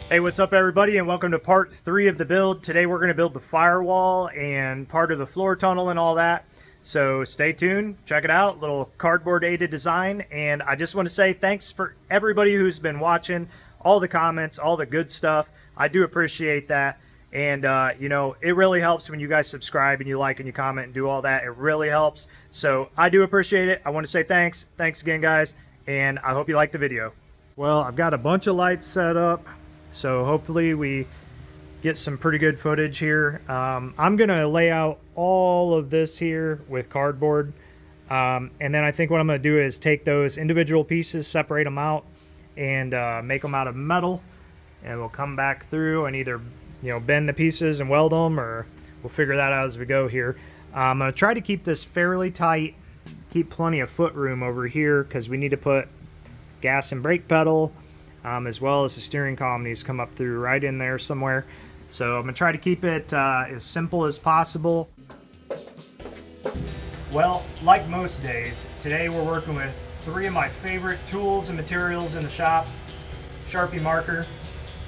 Hey, what's up everybody, and welcome to part 3 of the build. Today we're going to build the firewall and part of the floor tunnel and all that. So stay tuned, check it out, little cardboard aided design. And I just want to say thanks for everybody who's been watching, all the comments, all the good stuff. I do appreciate that. And you know, it really helps when you guys subscribe and you like and you comment and do all that. It really helps. So I do appreciate it. I want to say thanks again, guys, and I hope you like the video. Well, I've got a bunch of lights set up, so hopefully we get some pretty good footage here. I'm gonna lay out all of this here with cardboard, and then I think what I'm gonna do is take those individual pieces, separate them out, and make them out of metal, and we'll come back through and either bend the pieces and weld them, or we'll figure that out as we go here. I'm gonna try to keep this fairly tight, keep plenty of foot room over here because we need to put gas and brake pedal, as well as the steering column needs to come up through right in there somewhere. So I'm gonna try to keep it as simple as possible. Well, like most days, today we're working with 3 of my favorite tools and materials in the shop. Sharpie marker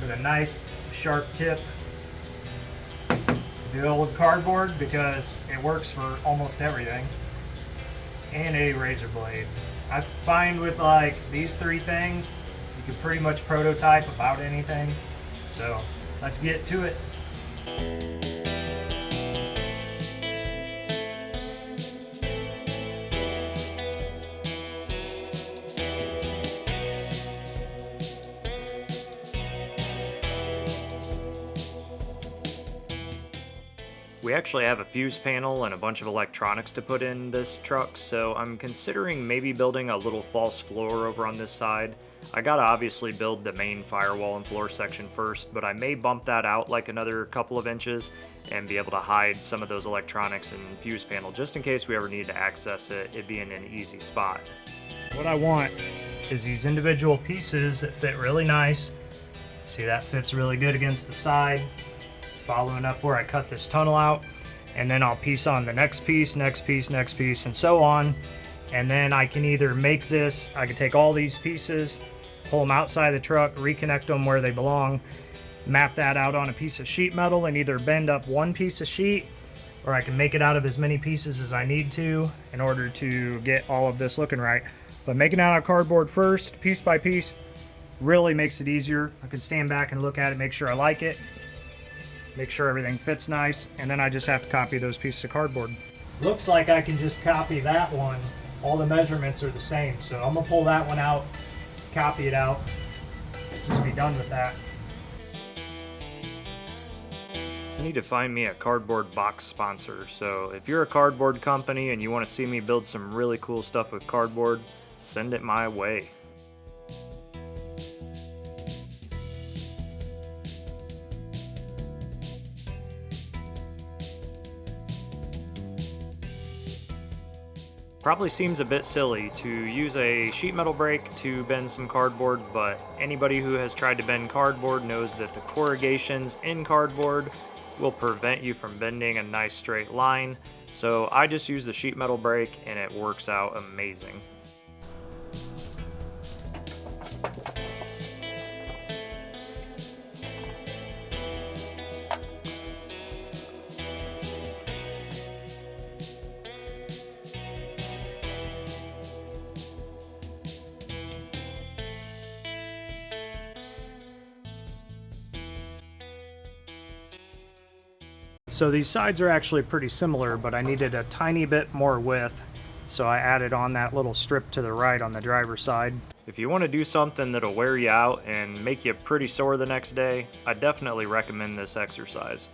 with a nice sharp tip. The old cardboard because it works for almost everything. And a razor blade. I find with like these 3 things, you can pretty much prototype about anything. So let's get to it. We actually have a fuse panel and a bunch of electronics to put in this truck, so I'm considering maybe building a little false floor over on this side. I gotta obviously build the main firewall and floor section first, but I may bump that out like another couple of inches and be able to hide some of those electronics and fuse panel just in case we ever need to access it. It'd be in an easy spot. What I want is these individual pieces that fit really nice. See, that fits really good against the side. Following up where I cut this tunnel out, and then I'll piece on the next piece, next piece, next piece, and so on. And then I can either make this, I can take all these pieces, pull them outside the truck, reconnect them where they belong, map that out on a piece of sheet metal and either bend up one piece of sheet, or I can make it out of as many pieces as I need to in order to get all of this looking right. But making it out of cardboard first, piece by piece, really makes it easier. I can stand back and look at it, make sure I like it, make sure everything fits nice, and then I just have to copy those pieces of cardboard. Looks like I can just copy that one. All the measurements are the same, so I'm gonna pull that one out, copy it out, just be done with that. I need to find me a cardboard box sponsor, so if you're a cardboard company and you want to see me build some really cool stuff with cardboard, send it my way. Probably seems a bit silly to use a sheet metal brake to bend some cardboard, but anybody who has tried to bend cardboard knows that the corrugations in cardboard will prevent you from bending a nice straight line. So I just use the sheet metal brake and it works out amazing. So these sides are actually pretty similar, but I needed a tiny bit more width, so I added on that little strip to the right on the driver's side. If you want to do something that'll wear you out and make you pretty sore the next day, I definitely recommend this exercise.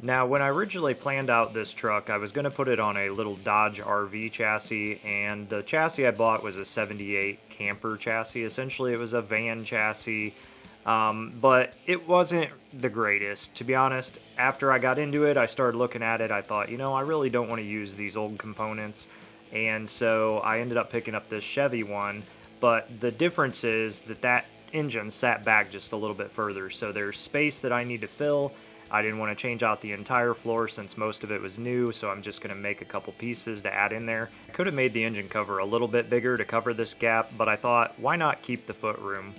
Now, when I originally planned out this truck, I was going to put it on a little Dodge RV chassis, and the chassis I bought was a 78 camper chassis. Essentially, it was a van chassis But it wasn't the greatest. To be honest, after I got into it, I started looking at it, I thought, you know, I really don't want to use these old components. And so I ended up picking up this Chevy one, but the difference is that that engine sat back just a little bit further, so there's space that I need to fill. I didn't want to change out the entire floor since most of it was new, so I'm just going to make a couple pieces to add in there. I could have made the engine cover a little bit bigger to cover this gap, but I thought, why not keep the foot room?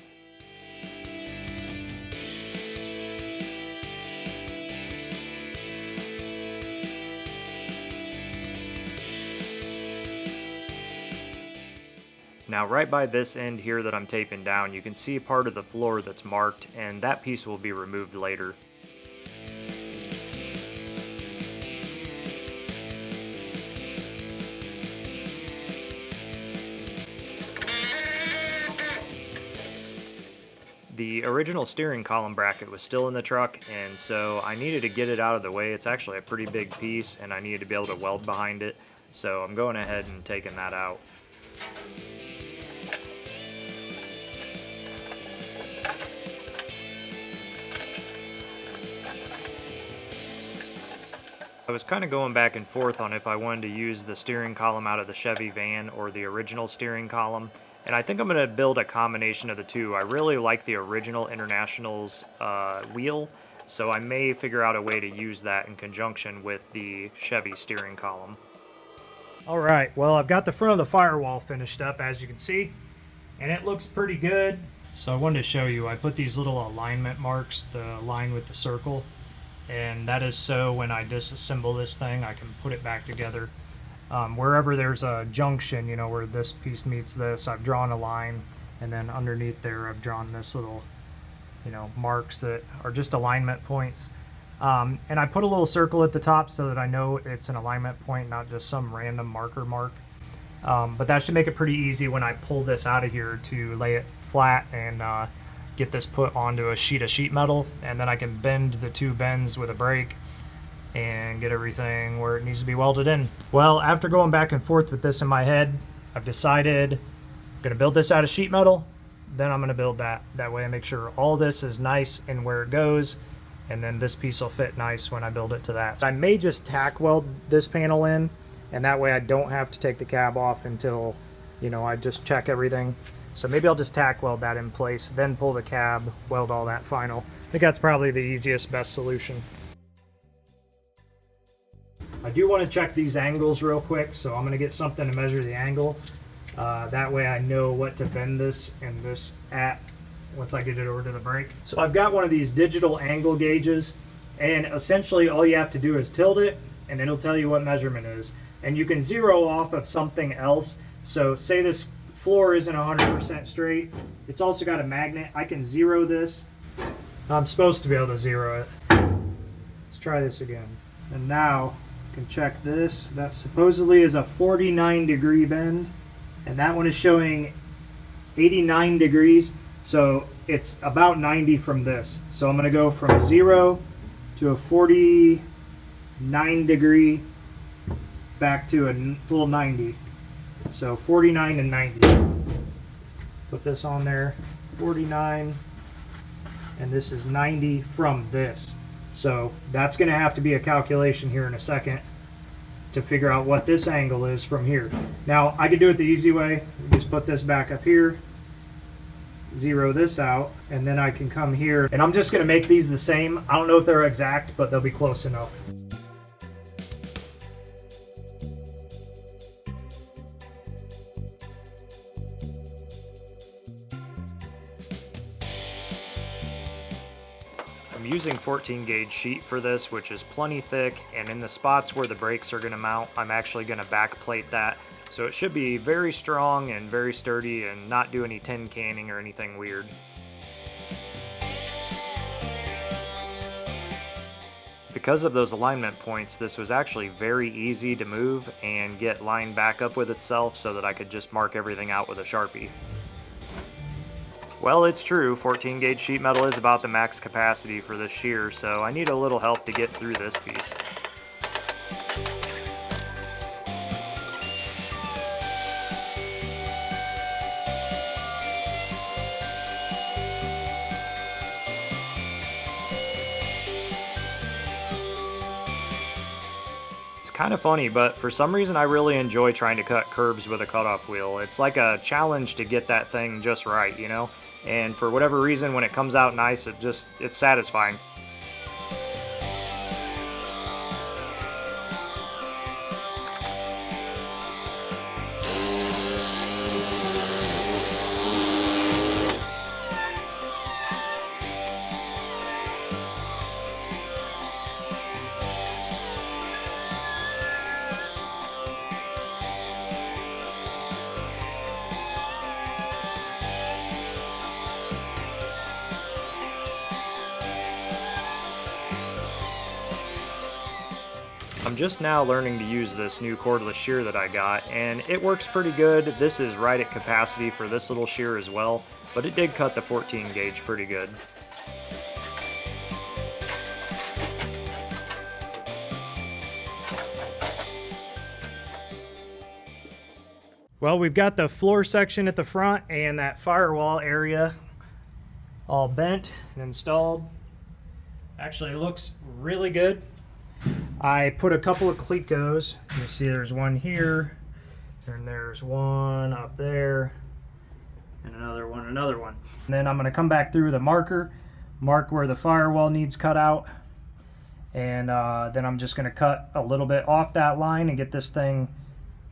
Now right by this end here that I'm taping down, you can see part of the floor that's marked, and that piece will be removed later. The original steering column bracket was still in the truck, and so I needed to get it out of the way. It's actually a pretty big piece, and I needed to be able to weld behind it, so I'm going ahead and taking that out. I was kind of going back and forth on if I wanted to use the steering column out of the Chevy van or the original steering column, and I think I'm going to build a combination of the two. I really like the original International's wheel, so I may figure out a way to use that in conjunction with the Chevy steering column. Alright, well, I've got the front of the firewall finished up, as you can see, and it looks pretty good. So I wanted to show you, I put these little alignment marks, the line with the circle, and that is so when I disassemble this thing, I can put it back together. Wherever there's a junction, you know, where this piece meets this, I've drawn a line, and then underneath there I've drawn this little, you know, marks that are just alignment points. And I put a little circle at the top so that I know it's an alignment point, not just some random marker mark. But that should make it pretty easy when I pull this out of here to lay it flat and get this put onto a sheet of sheet metal, and then I can bend the two bends with a brake and get everything where it needs to be welded in. Well, after going back and forth with this in my head, I've decided I'm going to build this out of sheet metal, then I'm going to build that. That way I make sure all this is nice and where it goes, and then this piece will fit nice when I build it to that. I may just tack weld this panel in, and that way I don't have to take the cab off until, you know, I just check everything. So maybe I'll just tack weld that in place, then pull the cab, weld all that final. I think that's probably the easiest, best solution. I do want to check these angles real quick, so I'm going to get something to measure the angle. That way I know what to bend this and this at once I get it over to the brake. So I've got one of these digital angle gauges, and essentially all you have to do is tilt it, and it'll tell you what measurement is. And you can zero off of something else. So say this floor isn't 100% straight. It's also got a magnet. I can zero this. I'm supposed to be able to zero it. Let's try this again. And now I can check this. That supposedly is a 49-degree bend, and that one is showing 89 degrees. So it's about 90 from this. So I'm going to go from 0 to a 49 degree back to a full 90. So 49 and 90. Put this on there, 49, and this is 90 from this. So that's going to have to be a calculation here in a second to figure out what this angle is from here. Now I could do it the easy way. Just put this back up here, zero this out, and then I can come here, and I'm just going to make these the same. I don't know if they're exact, but they'll be close enough. I'm using 14 gauge sheet for this, which is plenty thick, and in the spots where the brakes are going to mount, I'm actually going to backplate that. So it should be very strong and very sturdy and not do any tin canning or anything weird. Because of those alignment points, this was actually very easy to move and get lined back up with itself so that I could just mark everything out with a Sharpie. Well, it's true, 14 gauge sheet metal is about the max capacity for this shear, so I need a little help to get through this piece. Kind of funny, but for some reason I really enjoy trying to cut curbs with a cutoff wheel. It's like a challenge to get that thing just right, you know? And for whatever reason, when it comes out nice, it's satisfying. I'm just now learning to use this new cordless shear that I got, and it works pretty good. This is right at capacity for this little shear as well, but it did cut the 14 gauge pretty good. Well, we've got the floor section at the front and that firewall area all bent and installed. Actually, it looks really good. I put a couple of clecos. You see there's one here, and there's one up there, and another one. And then I'm gonna come back through with a mark where the firewall needs cut out, and then I'm just gonna cut a little bit off that line and get this thing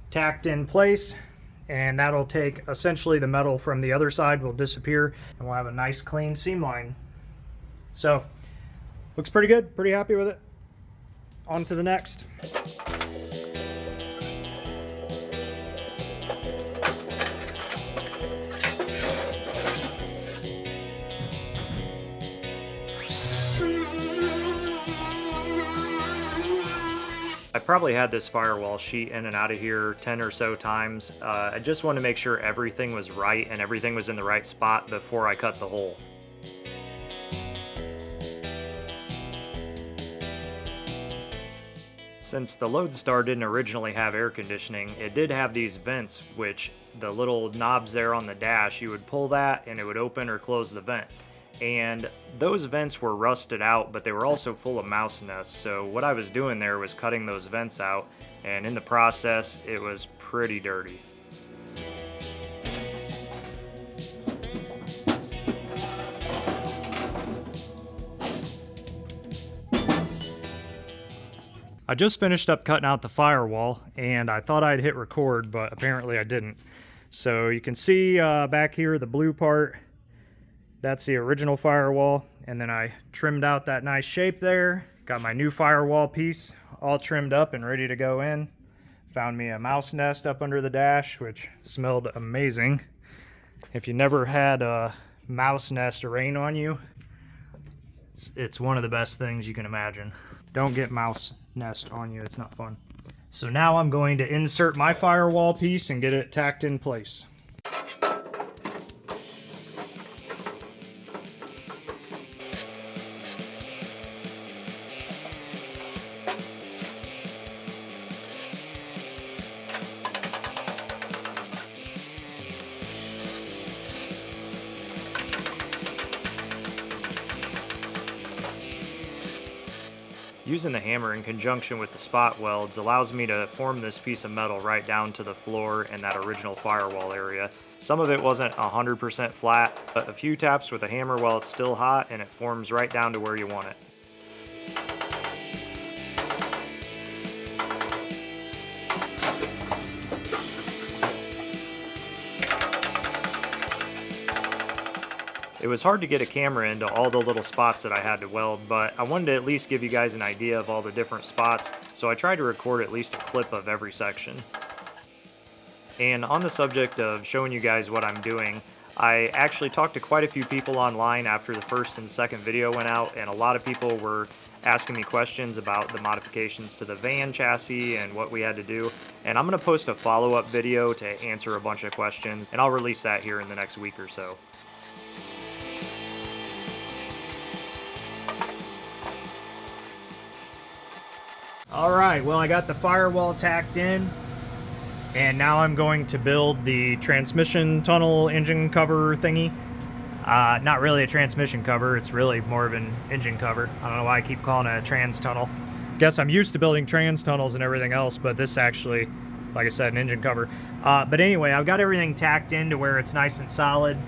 tacked in place, and that'll take, essentially the metal from the other side will disappear, and we'll have a nice clean seam line. So, looks pretty good, pretty happy with it. On to the next. I probably had this firewall sheet in and out of here 10 or so times. I just wanted to make sure everything was right and everything was in the right spot before I cut the hole. Since the Loadstar didn't originally have air conditioning, it did have these vents, which the little knobs there on the dash, you would pull that and it would open or close the vent. And those vents were rusted out, but they were also full of mouse nests. So what I was doing there was cutting those vents out, and in the process, it was pretty dirty. I just finished up cutting out the firewall, and I thought I'd hit record, but apparently I didn't. So you can see back here, the blue part, that's the original firewall, and then I trimmed out that nice shape there. Got my new firewall piece all trimmed up and ready to go in. Found me a mouse nest up under the dash, which smelled amazing. If you never had a mouse nest rain on you, it's one of the best things you can imagine. Don't get mouse nest on you, it's not fun. So now I'm going to insert my firewall piece and get it tacked in place. Using the hammer in conjunction with the spot welds allows me to form this piece of metal right down to the floor and that original firewall area. Some of it wasn't 100% flat, but a few taps with the hammer while it's still hot and it forms right down to where you want it. It was hard to get a camera into all the little spots that I had to weld, but I wanted to at least give you guys an idea of all the different spots, so I tried to record at least a clip of every section. And on the subject of showing you guys what I'm doing, I actually talked to quite a few people online after the first and second video went out, and a lot of people were asking me questions about the modifications to the van chassis and what we had to do. And I'm going to post a follow-up video to answer a bunch of questions, and I'll release that here in the next week or so. Alright, well, I got the firewall tacked in, and now I'm going to build the transmission tunnel engine cover thingy. Not really a transmission cover, it's really more of an engine cover. I don't know why I keep calling it a trans tunnel. guess I'm used to building trans tunnels and everything else, but this actually, like I said, an engine cover. But anyway, I've got everything tacked in to where it's nice and solid.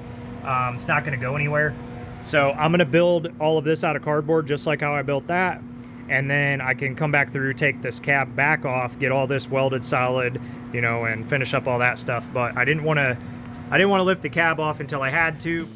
It's not going to go anywhere. So I'm going to build all of this out of cardboard, just like how I built that. And then I can come back through, take this cab back off, get all this welded solid, you know, and finish up all that stuff. But I didn't want to lift the cab off until I had to.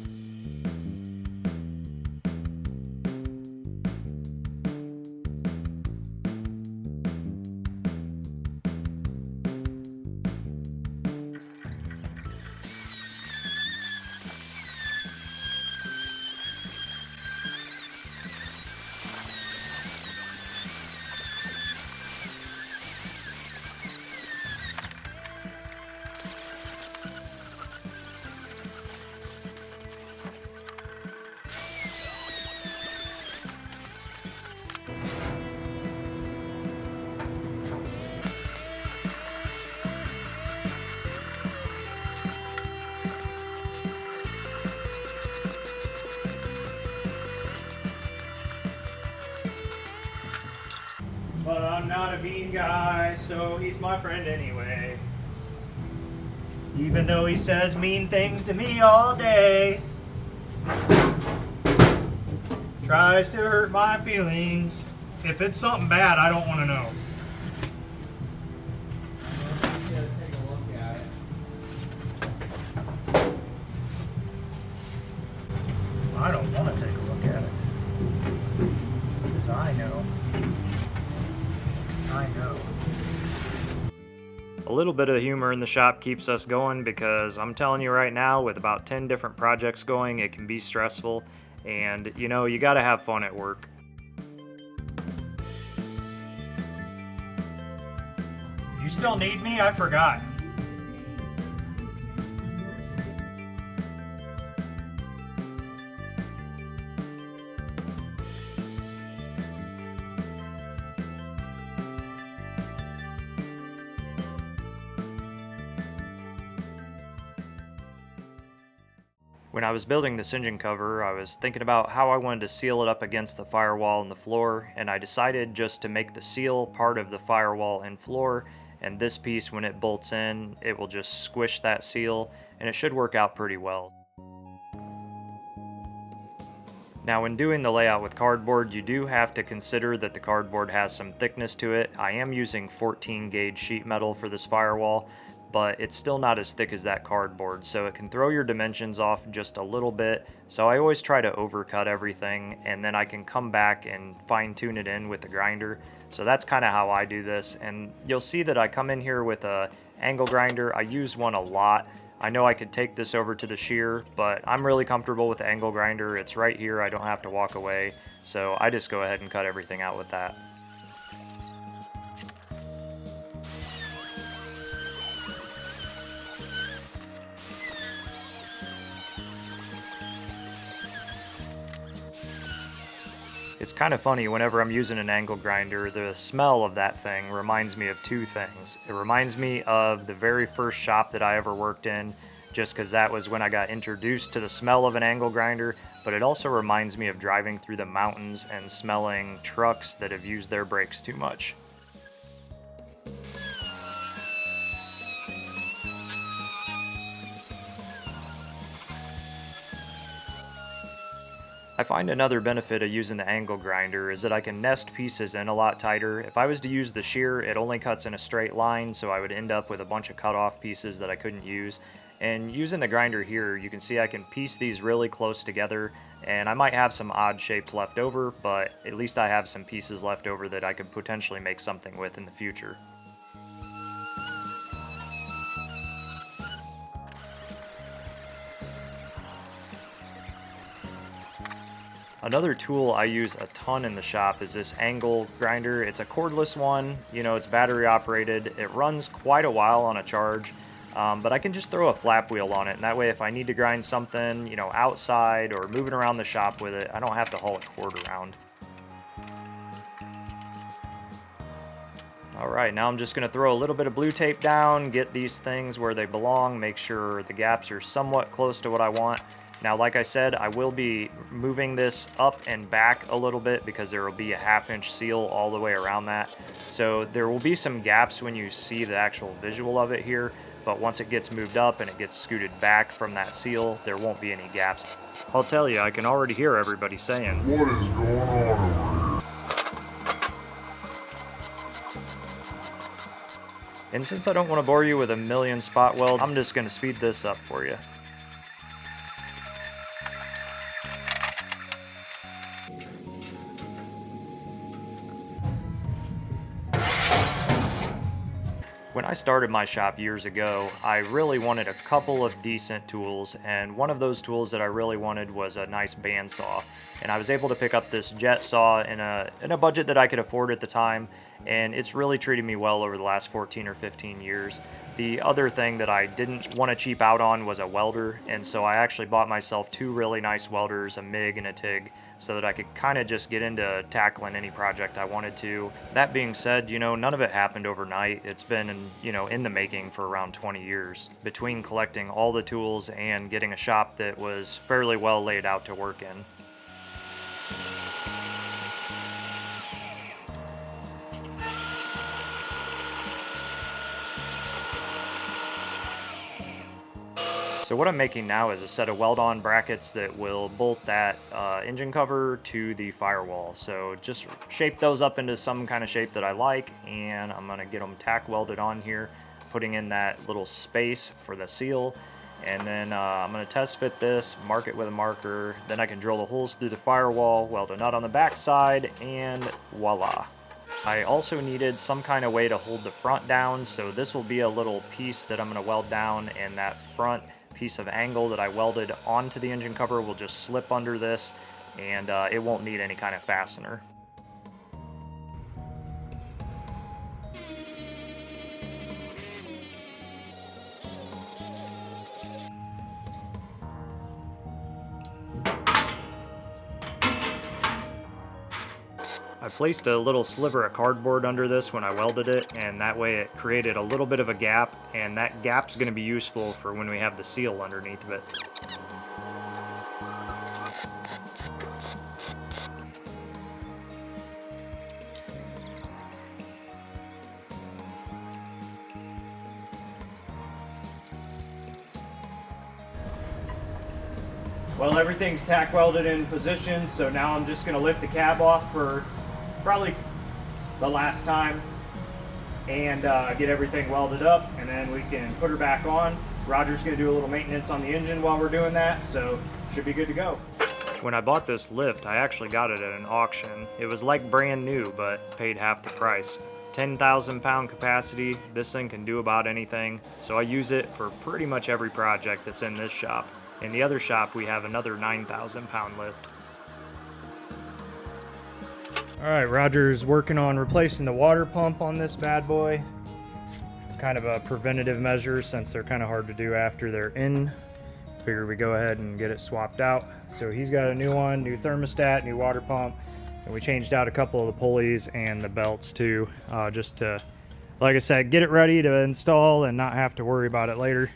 But I'm not a mean guy, so he's my friend anyway. Even though he says mean things to me all day. Tries to hurt my feelings. If it's something bad, I don't want to know. I don't want to take a look at it. Because I know. I know. A little bit of humor in the shop keeps us going, because I'm telling you right now, with about 10 different projects going, it can be stressful, and you know, you gotta have fun at work. You still need me? I forgot. When I was building this engine cover, I was thinking about how I wanted to seal it up against the firewall and the floor, and I decided just to make the seal part of the firewall and floor, and this piece, when it bolts in, it will just squish that seal, and it should work out pretty well. Now, when doing the layout with cardboard, you do have to consider that the cardboard has some thickness to it. I am using 14 gauge sheet metal for this firewall, but it's still not as thick as that cardboard, so it can throw your dimensions off just a little bit. So I always try to overcut everything, and then I can come back and fine tune it in with the grinder. So that's kind of how I do this, and you'll see that I come in here with a angle grinder. I use one a lot. I know I could take this over to the shear, but I'm really comfortable with the angle grinder. It's right here, I don't have to walk away, so I just go ahead and cut everything out with that. It's kind of funny, whenever I'm using an angle grinder, the smell of that thing reminds me of two things. It reminds me of the very first shop that I ever worked in, just because that was when I got introduced to the smell of an angle grinder, but it also reminds me of driving through the mountains and smelling trucks that have used their brakes too much. I find another benefit of using the angle grinder is that I can nest pieces in a lot tighter. If I was to use the shear, it only cuts in a straight line, so I would end up with a bunch of cut off pieces that I couldn't use. And using the grinder here, you can see I can piece these really close together, and I might have some odd shapes left over, but at least I have some pieces left over that I could potentially make something with in the future. Another tool I use a ton in the shop is this angle grinder. It's a cordless one, you know, it's battery operated. It runs quite a while on a charge, but I can just throw a flap wheel on it, and that way if I need to grind something, you know, outside or moving around the shop with it, I don't have to haul a cord around. Alright, now I'm just going to throw a little bit of blue tape down, get these things where they belong, make sure the gaps are somewhat close to what I want, Now, like I said, I will be moving this up and back a little bit because there will be a 1/2-inch seal all the way around that. So there will be some gaps when you see the actual visual of it here, but once it gets moved up and it gets scooted back from that seal, there won't be any gaps. I'll tell you, I can already hear everybody saying, "What is going on over here?" And since I don't want to bore you with a million spot welds, I'm just going to speed this up for you. When I started my shop years ago, I really wanted a couple of decent tools, and one of those tools that I really wanted was a nice bandsaw. And I was able to pick up this jet saw in a budget that I could afford at the time, and it's really treated me well over the last 14 or 15 years. The other thing that I didn't want to cheap out on was a welder, and so I actually bought myself 2 really nice welders, a MIG and a TIG, so that I could kind of just get into tackling any project I wanted to. That being said, you know, none of it happened overnight. It's been, in the making for around 20 years, between collecting all the tools and getting a shop that was fairly well laid out to work in. So what I'm making now is a set of weld-on brackets that will bolt that engine cover to the firewall. So just shape those up into some kind of shape that I like, and I'm gonna get them tack welded on here, putting in that little space for the seal. And then I'm gonna test fit this, mark it with a marker, then I can drill the holes through the firewall, weld a nut on the back side, and voila. I also needed some kind of way to hold the front down, so this will be a little piece that I'm gonna weld down, and that front piece of angle that I welded onto the engine cover will just slip under this, and it won't need any kind of fastener. I placed a little sliver of cardboard under this when I welded it, and that way it created a little bit of a gap, and that gap's going to be useful for when we have the seal underneath of it. Well, everything's tack welded in position, so now I'm just going to lift the cab off for probably the last time and get everything welded up, and then we can put her back on. Roger's going to do a little maintenance on the engine while we're doing that, so should be good to go. When I bought this lift, I actually got it at an auction. It was like brand new, but paid half the price. 10,000 pound capacity, this thing can do about anything, so I use it for pretty much every project that's in this shop. In the other shop, we have another 9,000 pound lift. All right, Roger's working on replacing the water pump on this bad boy. Kind of a preventative measure since they're kind of hard to do after they're in. Figured we go ahead and get it swapped out. So he's got a new one, new thermostat, new water pump, and we changed out a couple of the pulleys and the belts too, just to, like I said, get it ready to install and not have to worry about it later.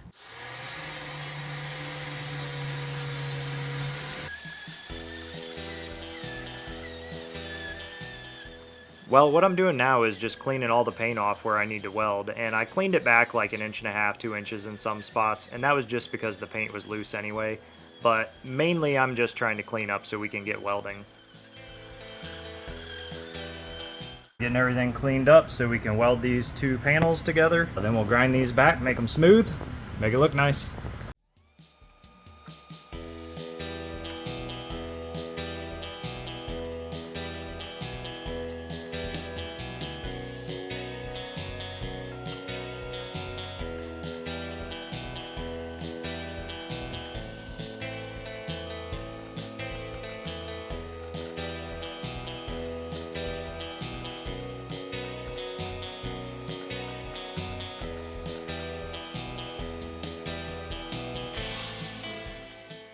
Well, what I'm doing now is just cleaning all the paint off where I need to weld, and I cleaned it back like 1.5 inches, 2 inches in some spots, and that was just because the paint was loose anyway. But mainly I'm just trying to clean up so we can get welding. Getting everything cleaned up so we can weld these 2 panels together. Then we'll grind these back, make them smooth, make it look nice.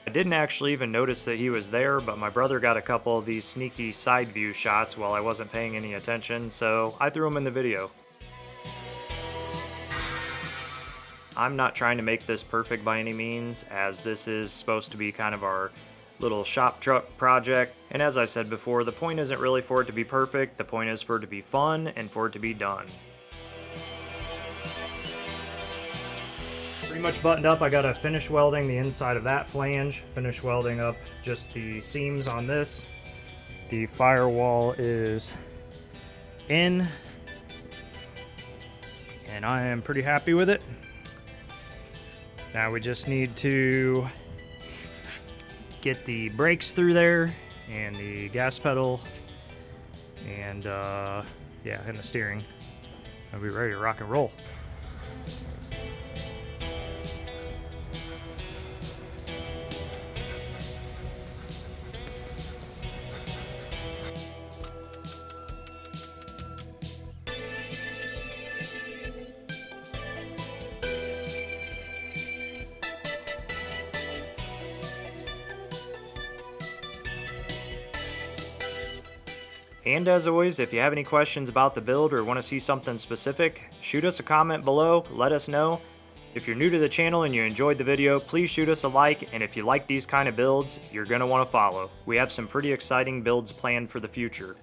I didn't actually even notice that he was there, but my brother got a couple of these sneaky side view shots while I wasn't paying any attention, so I threw them in the video. I'm not trying to make this perfect by any means, as this is supposed to be kind of our little shop truck project. And as I said before, the point isn't really for it to be perfect, the point is for it to be fun and for it to be done. Pretty much buttoned up. I gotta finish welding the inside of that flange, finish welding up just the seams on this. The firewall is in, and I am pretty happy with it. Now we just need to get the brakes through there and the gas pedal and yeah, and the steering. I'll be ready to rock and roll. And as always, if you have any questions about the build or want to see something specific, shoot us a comment below, let us know. If you're new to the channel and you enjoyed the video, please shoot us a like, and if you like these kind of builds, you're going to want to follow. We have some pretty exciting builds planned for the future.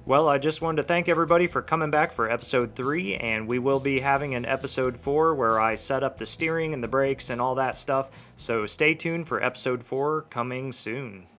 Well, I just wanted to thank everybody for coming back for episode 3, and we will be having an episode 4 where I set up the steering and the brakes and all that stuff, so stay tuned for episode 4 coming soon.